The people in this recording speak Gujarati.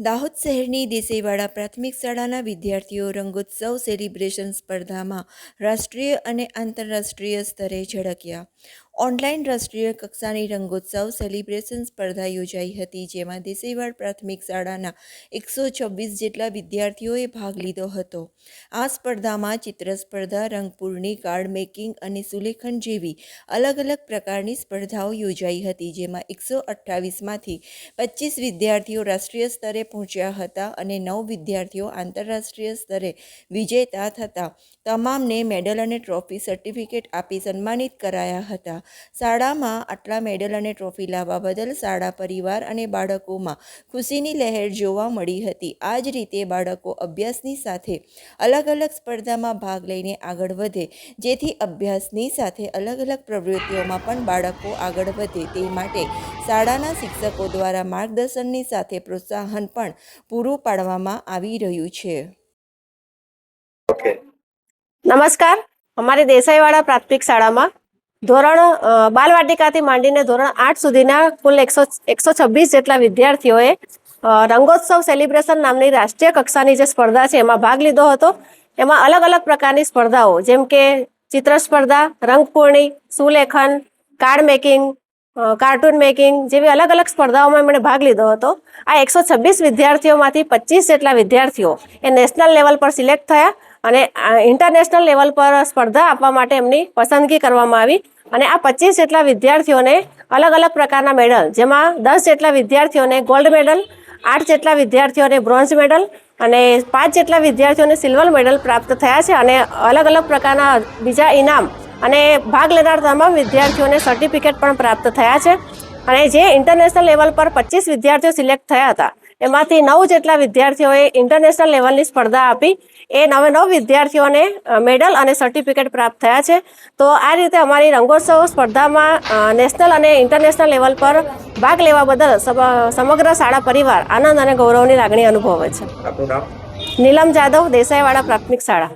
દાહોદ શહેરની દેસાઈવાડા પ્રાથમિક શાળાના વિદ્યાર્થીઓ રંગોત્સવ સેલિબ્રેશન સ્પર્ધામાં રાષ્ટ્રીય અને આંતરરાષ્ટ્રીય સ્તરે ઝળક્યા. ઓનલાઈન રાષ્ટ્રીય કક્ષાની રંગોત્સવ સેલિબ્રેશન સ્પર્ધા યોજાઈ હતી, જેમાં દેસાઈવાડ પ્રાથમિક શાળાના 126 જેટલા વિદ્યાર્થીઓએ ભાગ લીધો હતો. આ સ્પર્ધામાં ચિત્ર સ્પર્ધા, રંગપૂર્ણી, કાર્ડ મેકિંગ અને સુલેખન જેવી અલગ અલગ પ્રકારની સ્પર્ધાઓ યોજાઈ હતી, જેમાં 128માંથી 25 વિદ્યાર્થીઓ રાષ્ટ્રીય સ્તરે પહોંચ્યા હતા અને 9 વિદ્યાર્થીઓ આંતરરાષ્ટ્રીય સ્તરે વિજેતા થતા તમામને મેડલ અને ટ્રોફી સર્ટિફિકેટ આપી સન્માનિત કરાયા હતા. શાળામાં આટલા મેડલ અને ટ્રોફી લાવવા બદલ શાળા પરિવાર અને બાળકોમાં ખુશીની લહેર જોવા મળી હતી. આ જ રીતે બાળકો અભ્યાસની સાથે અલગ અલગ સ્પર્ધામાં ભાગ લઈને આગળ વધે, જેથી અભ્યાસની સાથે અલગ અલગ પ્રવૃત્તિઓમાં પણ બાળકો આગળ વધે તે માટે શાળાના શિક્ષકો દ્વારા માર્ગદર્શનની સાથે પ્રોત્સાહન પણ પૂરું પાડવામાં આવી રહ્યું છે. નમસ્કાર. અમારી દેસાઈવાડા પ્રાથમિક શાળામાં ધોરણ બાલવાટિકાથી માંડીને ધોરણ 8 સુધીના કુલ 126 જેટલા વિદ્યાર્થીઓએ રંગોત્સવ સેલિબ્રેશન નામની રાષ્ટ્રીય કક્ષાની જે સ્પર્ધા છે એમાં ભાગ લીધો હતો. એમાં અલગ અલગ પ્રકારની સ્પર્ધાઓ જેમ કે ચિત્ર સ્પર્ધા, રંગપૂર્ણી, સુલેખન, કાર્ડ મેકિંગ, કાર્ટૂન મેકિંગ જેવી અલગ અલગ સ્પર્ધાઓમાં એમણે ભાગ લીધો હતો. આ 126 વિદ્યાર્થીઓમાંથી 25 જેટલા વિદ્યાર્થીઓ એ નેશનલ લેવલ પર સિલેક્ટ થયા અને ઇન્ટરનેશનલ લેવલ પર સ્પર્ધા આપવા માટે એમની પસંદગી કરવામાં આવી. અને આ 25 જેટલા વિદ્યાર્થીઓને અલગ અલગ પ્રકારના મેડલ, જેમાં 10 જેટલા વિદ્યાર્થીઓને ગોલ્ડ મેડલ, 8 જેટલા વિદ્યાર્થીઓને બ્રોન્ઝ મેડલ અને 5 જેટલા વિદ્યાર્થીઓને સિલ્વર મેડલ પ્રાપ્ત થયા છે. અને અલગ અલગ પ્રકારના બીજા ઇનામ અને ભાગ લેનાર તમામ વિદ્યાર્થીઓને સર્ટિફિકેટ પણ પ્રાપ્ત થયા છે. અને જે ઇન્ટરનેશનલ લેવલ પર 25 વિદ્યાર્થીઓ સિલેક્ટ થયા હતા એમાંથી 9 જેટલા વિદ્યાર્થીઓએ ઇન્ટરનેશનલ લેવલની સ્પર્ધા આપી. એ 9 વિદ્યાર્થીઓને મેડલ અને સર્ટિફિકેટ પ્રાપ્ત થયા છે. તો આ રીતે અમારી રંગોત્સવ સ્પર્ધામાં નેશનલ અને ઇન્ટરનેશનલ લેવલ પર ભાગ લેવા બદલ સમગ્ર શાળા પરિવાર આનંદ અને ગૌરવની લાગણી અનુભવે છે. નીલમ જાદવ, દેસાઈવાડા પ્રાથમિક શાળા.